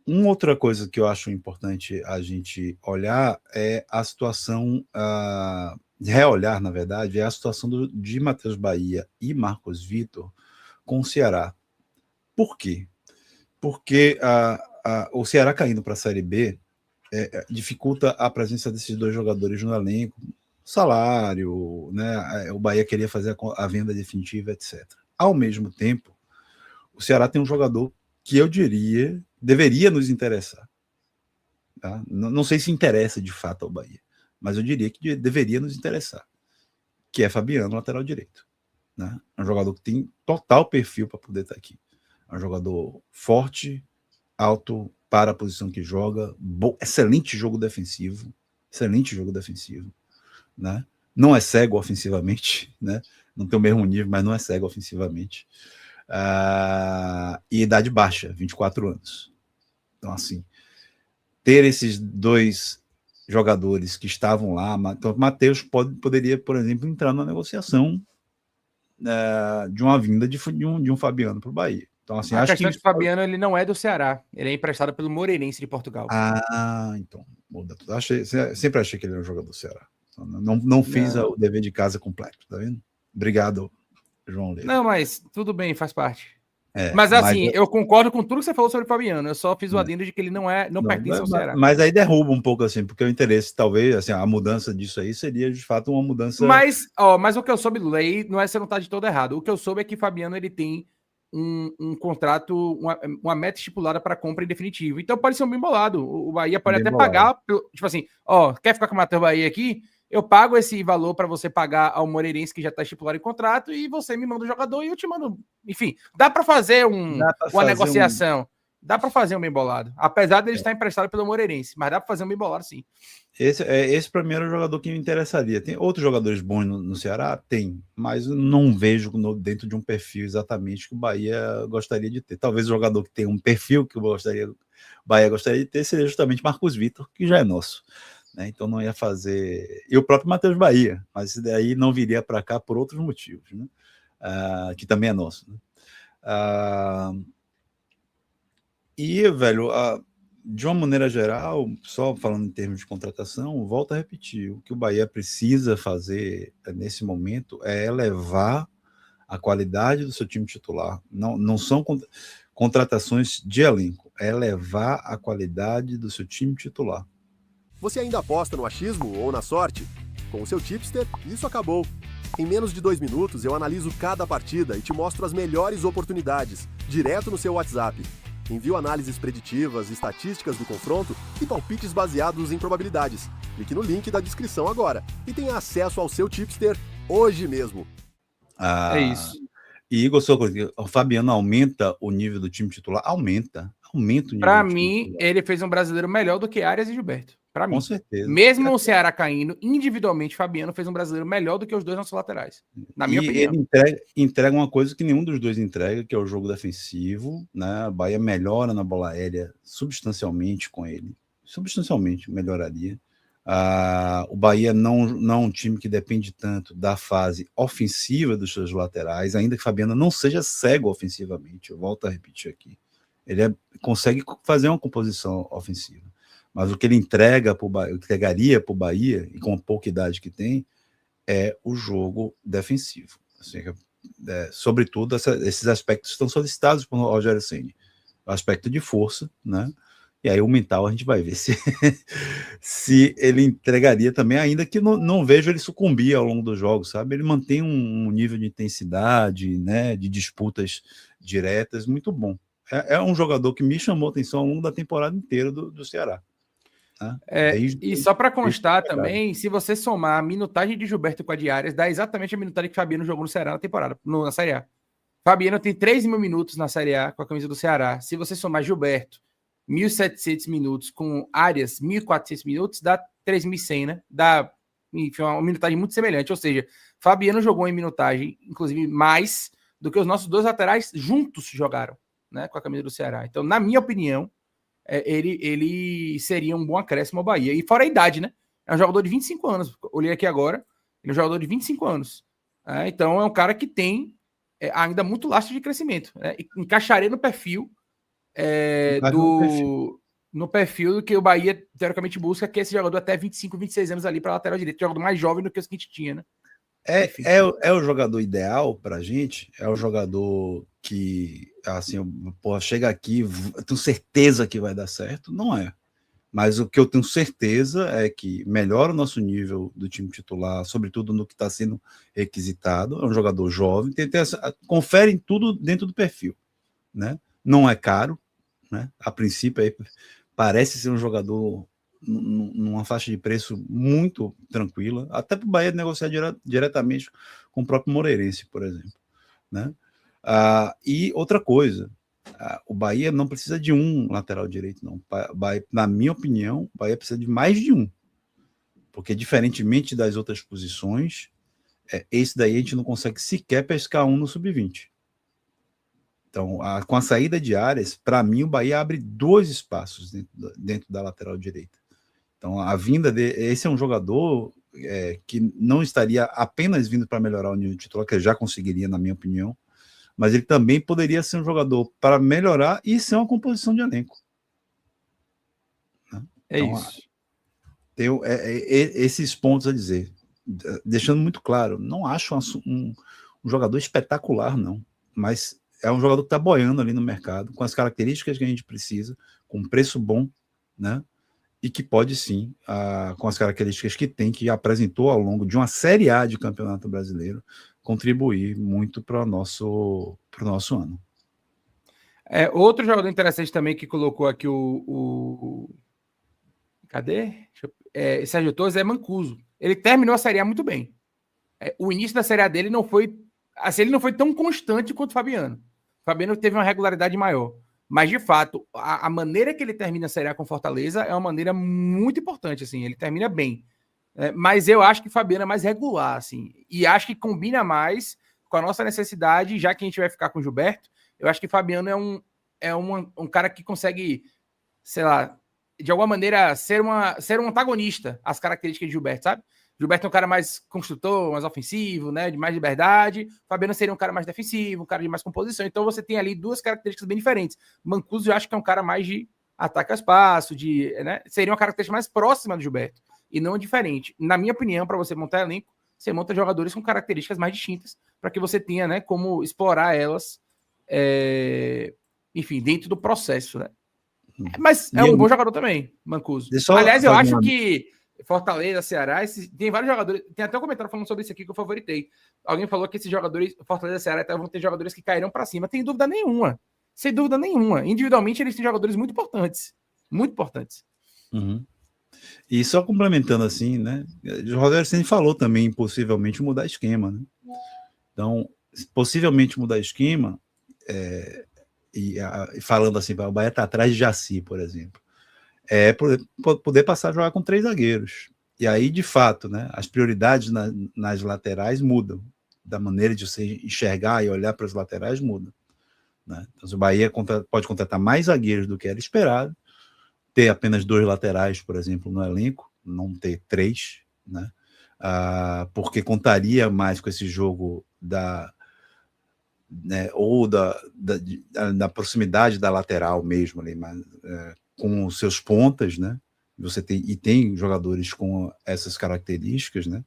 Uma outra coisa que eu acho importante a gente olhar é a situação, reolhar, na verdade, é a situação de Matheus Bahia e Marcos Vitor com o Ceará. Por quê? Porque o Ceará caindo para a Série B dificulta a presença desses dois jogadores no elenco, salário, né? O Bahia queria fazer a venda definitiva, etc. Ao mesmo tempo, o Ceará tem um jogador que eu diria deveria nos interessar. Tá? Não sei se interessa de fato ao Bahia, mas eu diria que deveria nos interessar, que é Fabiano, lateral direito. Né? É um jogador que tem total perfil para poder estar aqui. É um jogador forte, alto, para a posição que joga, excelente jogo defensivo, né? Não é cego ofensivamente, né? Não tem o mesmo nível, mas não é cego ofensivamente. E idade baixa, 24 anos. Então, assim, ter esses dois jogadores que estavam lá, então, Matheus poderia, por exemplo, entrar na negociação de uma vinda de um Fabiano para o Bahia. Então, assim, a questão é que o Fabiano ele não é do Ceará, ele é emprestado pelo Moreirense de Portugal. Então, muda tudo. Sempre achei que ele era um jogador do Ceará. Não fiz o dever de casa completo, tá vendo? Obrigado, João Leite. Não, mas tudo bem, faz parte. Mas assim, eu concordo com tudo que você falou sobre o Fabiano. Eu só fiz o adendo de que ele não pertence ao Ceará. Mas aí derruba um pouco, assim, porque o interesse, talvez, assim, a mudança disso aí seria, de fato, uma mudança... Mas o que eu soube, Lei, não é você não tá de todo errado. O que eu soube é que Fabiano, ele tem um contrato, uma meta estipulada para compra em definitivo. Então pode ser um bem bolado. O Bahia pode até pagar, tipo assim, quer ficar com o Matheus Bahia aqui? Eu pago esse valor para você pagar ao Moreirense, que já está estipulado em contrato, e você me manda o jogador e eu te mando. Enfim, dá para fazer uma negociação. Dá para fazer um bem bolado. Apesar dele estar emprestado pelo Moreirense, mas dá para fazer um bem bolado, sim. Esse para mim era o jogador que me interessaria. Tem outros jogadores bons no Ceará? Tem, mas não vejo dentro de um perfil exatamente que o Bahia gostaria de ter. Talvez o jogador que tem um perfil que o Bahia gostaria de ter seria justamente Marcos Vitor, que já é nosso. Né? Então não ia fazer... E o próprio Matheus Bahia, mas esse daí não viria para cá por outros motivos, né? Que também é nosso. Né? E, velho... de uma maneira geral, só falando em termos de contratação, volto a repetir, o que o Bahia precisa fazer nesse momento é elevar a qualidade do seu time titular. Não são contratações de elenco, é elevar a qualidade do seu time titular. Você ainda aposta no achismo ou na sorte? Com o seu tipster, isso acabou. Em menos de 2 minutos, eu analiso cada partida e te mostro as melhores oportunidades, direto no seu WhatsApp. Envio análises preditivas, estatísticas do confronto e palpites baseados em probabilidades. Clique no link da descrição agora e tenha acesso ao seu tipster hoje mesmo. É isso. E Igor, o Fabiano aumenta o nível do time titular? Aumenta o nível. Para mim, ele fez um brasileiro melhor do que Arias e Gilberto. Para mim. Com certeza. Mesmo o Ceará caindo, individualmente, Fabiano fez um brasileiro melhor do que os dois nossos laterais. Na minha opinião. Ele entrega uma coisa que nenhum dos dois entrega, que é o jogo defensivo. Né? A Bahia melhora na bola aérea substancialmente com ele. Substancialmente melhoraria. O Bahia não é um time que depende tanto da fase ofensiva dos seus laterais, ainda que Fabiano não seja cego ofensivamente. Eu volto a repetir aqui. Ele consegue fazer uma composição ofensiva. Mas o que ele entregaria para o Bahia, e com a pouca idade que tem, é o jogo defensivo. Assim, sobretudo, esses aspectos estão solicitados por Rogério Ceni. O aspecto de força, né? E aí o mental a gente vai ver se ele entregaria também, ainda que não vejo ele sucumbir ao longo dos jogos, sabe? Ele mantém um nível de intensidade, né, de disputas diretas muito bom. É um jogador que me chamou a atenção ao longo da temporada inteira do Ceará. Né? E só para constar também, se você somar a minutagem de Gilberto com a de Arias, dá exatamente a minutagem que Fabiano jogou no Ceará na temporada, na Série A. Fabiano tem 3.000 minutos na Série A com a camisa do Ceará. Se você somar Gilberto, 1.700 minutos, com Arias, 1.400 minutos, dá 3.100, né? Dá, enfim, uma minutagem muito semelhante. Ou seja, Fabiano jogou em minutagem, inclusive, mais do que os nossos dois laterais juntos jogaram, né? Com a camisa do Ceará. Então, na minha opinião, ele seria um bom acréscimo ao Bahia. E fora a idade, né? É um jogador de 25 anos. Olhei aqui agora. Ele é um jogador de 25 anos. Então, é um cara que tem ainda muito lastro de crescimento. Né? Encaixaria no perfil no perfil do que o Bahia, teoricamente, busca, que é esse jogador até 25, 26 anos ali para lateral direito, jogador mais jovem do que os que a gente tinha, né? É o jogador ideal pra gente, é o jogador que, assim, chega aqui, tenho certeza que vai dar certo, não é. Mas o que eu tenho certeza é que melhora o nosso nível do time titular, sobretudo no que está sendo requisitado. É um jogador jovem, confere em tudo dentro do perfil, né? Não é caro, né? A princípio aí parece ser um jogador numa faixa de preço muito tranquila, até para o Bahia negociar diretamente com o próprio Moreirense, por exemplo, né? E outra coisa, o Bahia não precisa de um lateral direito, não. Na minha opinião, o Bahia precisa de mais de um, porque diferentemente das outras posições, esse daí a gente não consegue sequer pescar um no sub-20. Então, com a saída de Arias, para mim o Bahia abre 2 espaços dentro da lateral direita. Então, a vinda esse é um jogador que não estaria apenas vindo para melhorar o nível de titular, que ele já conseguiria, na minha opinião, mas ele também poderia ser um jogador para melhorar e ser uma composição de elenco. Né? Então, isso. Tem esses pontos a dizer. Deixando muito claro, não acho um jogador espetacular, não, mas é um jogador que está boiando ali no mercado, com as características que a gente precisa, com um preço bom, né? E que pode sim, com as características que tem, que apresentou ao longo de uma Série A de Campeonato Brasileiro, contribuir muito para o nosso ano. Outro jogador interessante também que colocou aqui cadê? Sérgio Torres é Mancuso. Ele terminou a Série A muito bem. O início da Série A dele não foi... Assim, ele não foi tão constante quanto o Fabiano. O Fabiano teve uma regularidade maior. Mas, de fato, a maneira que ele termina a Série A com Fortaleza é uma maneira muito importante, assim. Ele termina bem. Mas eu acho que o Fabiano é mais regular, assim. E acho que combina mais com a nossa necessidade, já que a gente vai ficar com o Gilberto. Eu acho que o Fabiano é um cara que consegue, sei lá, de alguma maneira ser um antagonista às características de Gilberto, sabe? Gilberto é um cara mais construtor, mais ofensivo, né, de mais liberdade. Fabiano seria um cara mais defensivo, um cara de mais composição. Então você tem ali 2 características bem diferentes. Mancuso eu acho que é um cara mais de ataque ao espaço, né, seria uma característica mais próxima do Gilberto e não diferente. Na minha opinião, para você montar elenco, você monta jogadores com características mais distintas para que você tenha, né, como explorar elas, enfim, dentro do processo, né? Mas é um bom jogador também, Mancuso. Aliás, eu acho que Fortaleza, Ceará, tem vários jogadores. Tem até um comentário falando sobre isso aqui que eu favoritei. Alguém falou que esses jogadores, Fortaleza e Ceará, vão ter jogadores que cairão para cima. Tem dúvida nenhuma. Sem dúvida nenhuma. Individualmente, eles têm jogadores muito importantes. Muito importantes. Uhum. E só complementando assim, né? O Rogério Ceni falou também, possivelmente mudar esquema, né? Então, possivelmente mudar esquema, falando assim, o Bahia está atrás de Jaci, por exemplo. Poder passar a jogar com 3 zagueiros. E aí, de fato, né, as prioridades nas laterais mudam. Da maneira de você enxergar e olhar para as laterais muda. Né? Então, o Bahia pode contratar mais zagueiros do que era esperado, ter apenas 2 laterais, por exemplo, no elenco, não ter 3, né? Porque contaria mais com esse jogo ou da proximidade da lateral mesmo, ali, mas, com os seus pontas, né? Tem jogadores com essas características, né?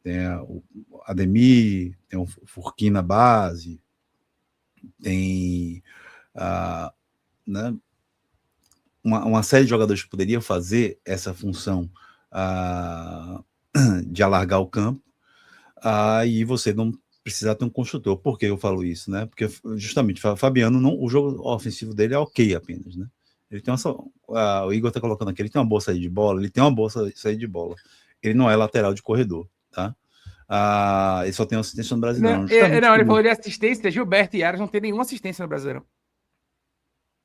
Tem o Ademir, tem o Furquim na base, tem né, uma série de jogadores que poderiam fazer essa função de alargar o campo, e você não precisa ter um construtor. Por que eu falo isso, né? Porque justamente o Fabiano, o jogo ofensivo dele é ok apenas, né? Ele tem o Igor está colocando aqui, ele tem uma boa saída de bola, ele não é lateral de corredor, tá? Ele só tem assistência no Brasileirão. Ele falou de assistência. Gilberto e Arias não tem nenhuma assistência no Brasileirão.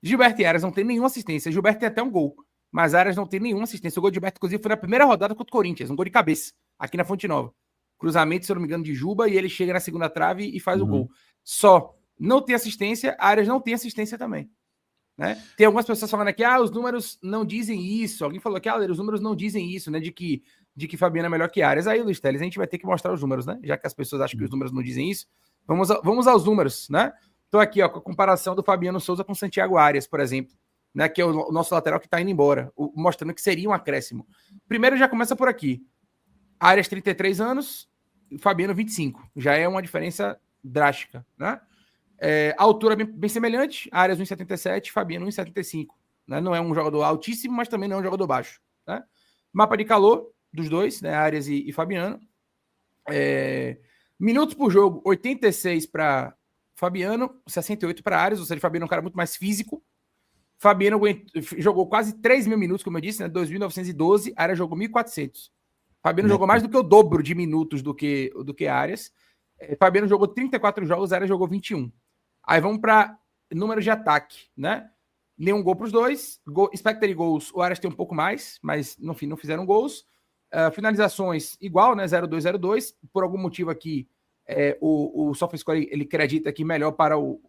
Gilberto e Arias não tem nenhuma assistência. Gilberto tem até um gol, mas Arias não tem nenhuma assistência. O gol de Gilberto, inclusive, foi na primeira rodada contra o Corinthians, um gol de cabeça, aqui na Fonte Nova. Cruzamento, se eu não me engano, de Juba, e ele chega na segunda trave e faz o gol. Só não tem assistência, Arias não tem assistência também. Né? Tem algumas pessoas falando aqui, os números não dizem isso. Alguém falou que os números não dizem isso, né? De que Fabiano é melhor que Arias. Aí, Luiz Teles, a gente vai ter que mostrar os números, né? Já que as pessoas acham que os números não dizem isso, vamos aos números, né? Tô aqui, ó, com a comparação do Fabiano Souza com o Santiago Arias, por exemplo, né, que é o nosso lateral que tá indo embora, mostrando que seria um acréscimo. Primeiro já começa por aqui. Arias, 33 anos, Fabiano, 25. Já é uma diferença drástica, né? A altura bem semelhante, Arias 1,77, Fabiano 1,75. Né? Não é um jogador altíssimo, mas também não é um jogador baixo. Né? Mapa de calor dos dois, né? Arias e Fabiano. Minutos por jogo, 86 para Fabiano, 68 para Arias, ou seja, Fabiano é um cara muito mais físico. Fabiano jogou quase 3 mil minutos, como eu disse, né? 2.912, Arias jogou 1.400. Fabiano jogou mais do que o dobro de minutos do que Arias. Fabiano jogou 34 jogos, Arias jogou 21. Aí vamos para número de ataque, né? Nenhum gol para os dois. Expected goals, o Arias tem um pouco mais, mas no fim não fizeram gols. Finalizações igual, né? 0-2-0-2. Por algum motivo aqui, o SofaScore ele acredita que melhor para o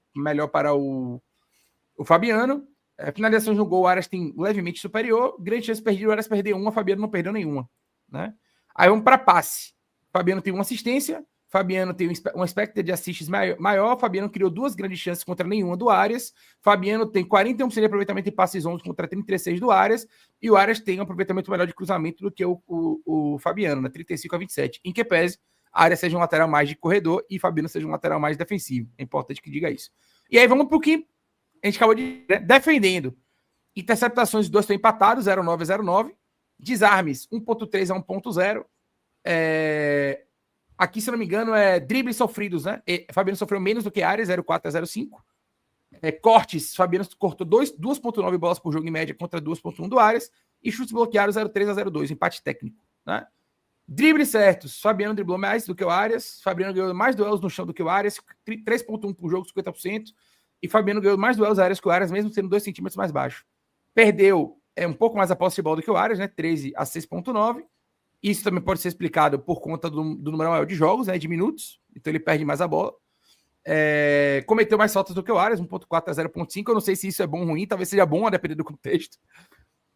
Fabiano. Finalizações no gol, o Arias tem levemente superior. Grande chance perdida, o Arias perdeu uma, o Fabiano não perdeu nenhuma. Né? Aí vamos para passe. Fabiano tem uma assistência, Fabiano tem um expected de assists maior, Fabiano criou 2 grandes chances contra nenhuma do Arias, Fabiano tem 41% de aproveitamento em passes 11 contra 36 do Arias, e o Arias tem um aproveitamento melhor de cruzamento do que o Fabiano, né? 35-27. Em que pese, a Arias seja um lateral mais de corredor e Fabiano seja um lateral mais defensivo. É importante que diga isso. E aí vamos para o que a gente acabou de dizer, defendendo. Interceptações, os dois estão empatados, 0,9-0,9. Desarmes, 1.3 a 1.0. Aqui, se não me engano, dribles sofridos, né? Fabiano sofreu menos do que Arias, 0,4 a 0,5. Cortes, Fabiano cortou 2.9 bolas por jogo em média contra 2.1 do Arias. E chutes bloqueados, 0,3 a 0,2, empate técnico. Né? Dribles certos, Fabiano driblou mais do que o Arias. Fabiano ganhou mais duelos no chão do que o Arias, 3.1 por jogo, 50%. E Fabiano ganhou mais duelos aéreos que o Arias, mesmo sendo 2 centímetros mais baixo. Perdeu um pouco mais a posse de bola do que o Arias, né? 13 a 6.9. Isso também pode ser explicado por conta do número maior de jogos, né? De minutos. Então ele perde mais a bola. Cometeu mais faltas do que o Arias, 1.4 a 0.5. Eu não sei se isso é bom ou ruim, talvez seja bom a depender do contexto.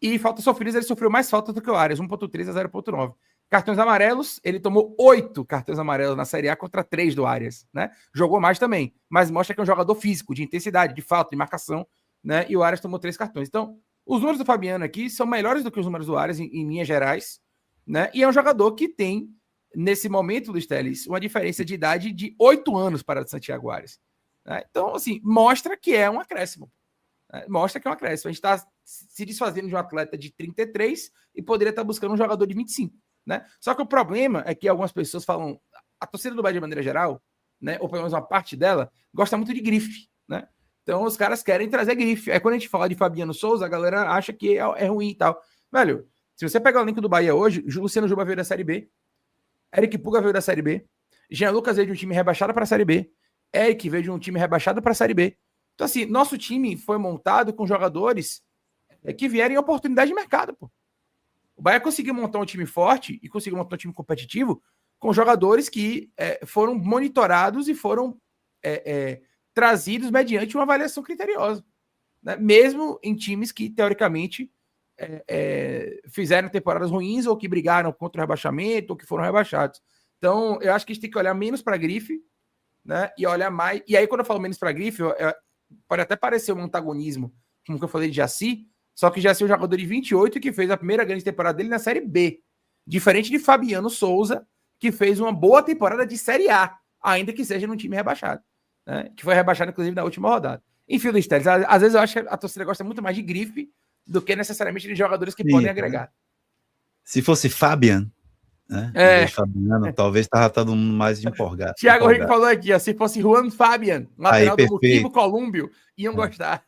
E faltas sofridas, ele sofreu mais faltas do que o Arias, 1.3 a 0.9. Cartões amarelos, ele tomou 8 cartões amarelos na Série A contra 3 do Arias, né? Jogou mais também, mas mostra que é um jogador físico, de intensidade, de falta, de marcação, né? E o Arias tomou 3 cartões. Então, os números do Fabiano aqui são melhores do que os números do Arias, em linhas gerais, né? E é um jogador que tem, nesse momento, Luiz Teles, uma diferença de idade de 8 anos para o Santiago Arias. Né? Então, assim, mostra que é um acréscimo. Né? Mostra que é um acréscimo. A gente está se desfazendo de um atleta de 33 e poderia estar buscando um jogador de 25. Né? Só que o problema é que algumas pessoas falam, a torcida do Bahia de maneira geral, né, ou pelo menos uma parte dela, gosta muito de grife, né? Então os caras querem trazer grife. Aí quando a gente fala de Fabiano Souza, a galera acha que é ruim e tal. Velho, se você pegar o link do Bahia hoje, Luciano Juba veio da Série B, Eric Puga veio da Série B, Jean Lucas veio de um time rebaixado para a Série B, Eric veio de um time rebaixado para a Série B. Então assim, nosso time foi montado com jogadores que vieram em oportunidade de mercado, pô. O Bahia conseguiu montar um time forte e conseguiu montar um time competitivo com jogadores que foram monitorados e foram trazidos mediante uma avaliação criteriosa. Né? Mesmo em times que, teoricamente, fizeram temporadas ruins ou que brigaram contra o rebaixamento ou que foram rebaixados. Então, eu acho que a gente tem que olhar menos para a grife, né? E olhar mais... E aí, quando eu falo menos para a grife, pode até parecer um antagonismo, como que eu falei de Jaci, só que Jaci é um jogador de 28 que fez a primeira grande temporada dele na Série B. Diferente de Fabiano Souza, que fez uma boa temporada de Série A, ainda que seja num time rebaixado. Né? Que foi rebaixado, inclusive, na última rodada. Enfim, Luiz Teles, às vezes eu acho que a torcida gosta muito mais de grife do que necessariamente de jogadores que podem agregar. Se fosse Fabian, né? Fabiano, talvez estava todo mundo mais empolgado. Thiago Henrique falou aqui, ó, se fosse Juan Fabian, lateral do Moquibo Colúmbio, iam gostar.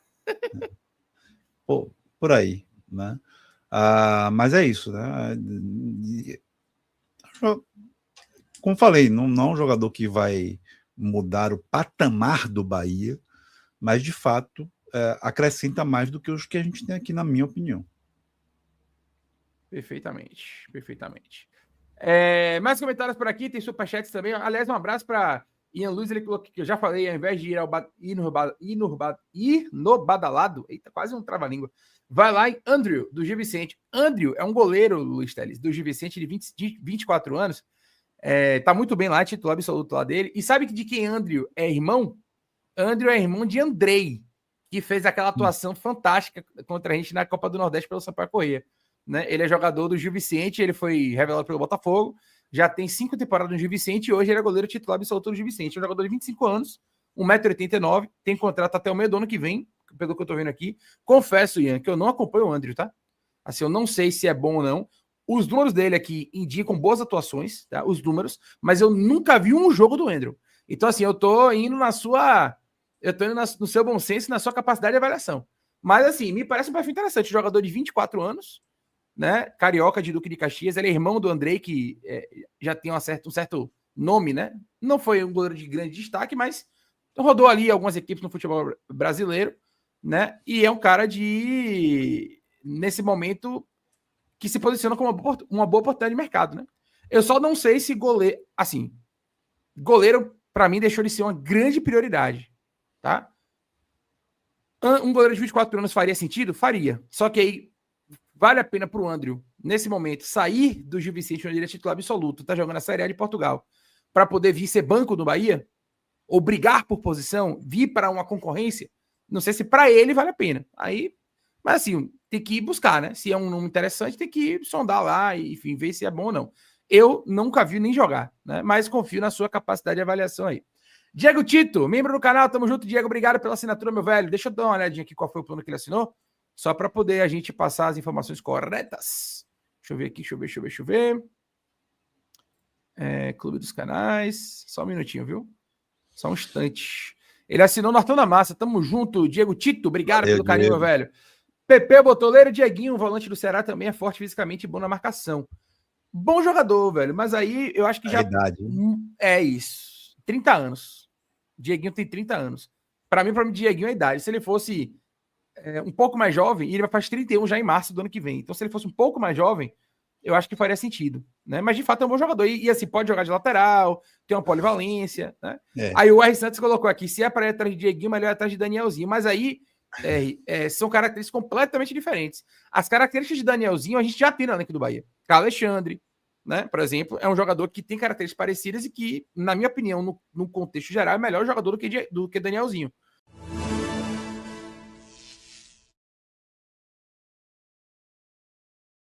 Pô, por aí, né? Mas é isso, né? Como falei, não é um jogador que vai mudar o patamar do Bahia, mas de fato acrescenta mais do que os que a gente tem aqui, na minha opinião. Perfeitamente. Mais comentários por aqui, tem superchats também. Aliás, um abraço para Ian Luiz, ele colocou que eu já falei, ao invés de ir no badalado, eita, quase um trava-língua, vai lá em Andrew, do Gil Vicente. Andrew é um goleiro, Luiz Teles, do Gil Vicente, de 24 anos, tá muito bem lá, titular absoluto lá dele. E sabe de quem Andrew é irmão? Andrew é irmão de Andrei, que fez aquela atuação fantástica contra a gente na Copa do Nordeste pelo Sampaio Corrêa. Né? Ele é jogador do Gil Vicente, ele foi revelado pelo Botafogo, já tem 5 temporadas no Gil Vicente e hoje ele é goleiro titular absoluto do Gil Vicente. É um jogador de 25 anos, 1,89 m, tem contrato até o meio do ano que vem, pelo que eu tô vendo aqui. Confesso, Ian, que eu não acompanho o Andrew, tá? Assim, eu não sei se é bom ou não. Os números dele aqui indicam boas atuações, tá? Os números, mas eu nunca vi um jogo do Andrew. Então, assim, eu tô indo na sua... Eu tô indo no seu bom senso e na sua capacidade de avaliação. Mas, assim, me parece um perfil interessante. Jogador de 24 anos, né? Carioca de Duque de Caxias. Ele é irmão do Andrei, que já tem um certo nome, né? Não foi um goleiro de grande destaque, mas rodou ali algumas equipes no futebol brasileiro, né? E é um cara nesse momento, que se posiciona como uma boa oportunidade de mercado, né? Eu só não sei se goleiro... Assim, goleiro, para mim, deixou de ser uma grande prioridade, tá? Um goleiro de 24 anos faria sentido? Faria. Só que aí vale a pena para o Andrew, nesse momento, sair do Gil Vicente, onde ele é titular absoluto, tá jogando a Série A de Portugal, para poder vir ser banco do Bahia, ou brigar por posição, vir para uma concorrência, não sei se para ele vale a pena. Aí, mas assim, tem que ir buscar, né? Se é um nome interessante, tem que sondar lá e, enfim, ver se é bom ou não. Eu nunca vi nem jogar, né? Mas confio na sua capacidade de avaliação aí. Diego Tito, membro do canal, tamo junto, Diego, obrigado pela assinatura, meu velho. Deixa eu dar uma olhadinha aqui qual foi o plano que ele assinou, só para poder a gente passar as informações corretas. Deixa eu ver aqui, deixa eu ver. Clube dos Canais, só um minutinho, viu? Só um instante. Ele assinou no Nortão da Massa, tamo junto, Diego Tito, obrigado pelo carinho, meu velho. PP Botoleiro, Dieguinho, volante do Ceará, também é forte fisicamente e bom na marcação. Bom jogador, velho, mas aí eu acho que já... idade, é isso, 30 anos. Dieguinho tem 30 anos. Para mim, Dieguinho é a idade. Se ele fosse um pouco mais jovem, ele vai fazer 31 já em março do ano que vem. Então, se ele fosse um pouco mais jovem, eu acho que faria sentido, né? Mas, de fato, é um bom jogador. E assim, pode jogar de lateral, tem uma polivalência, né? Aí o R. Santos colocou aqui, se é para ir atrás de Dieguinho, melhor ir atrás de Danielzinho. Mas aí, são características completamente diferentes. As características de Danielzinho, a gente já tem no elenco do Bahia. Alexandre, né? Por exemplo, é um jogador que tem características parecidas e que, na minha opinião, no contexto geral, é melhor jogador do que Danielzinho.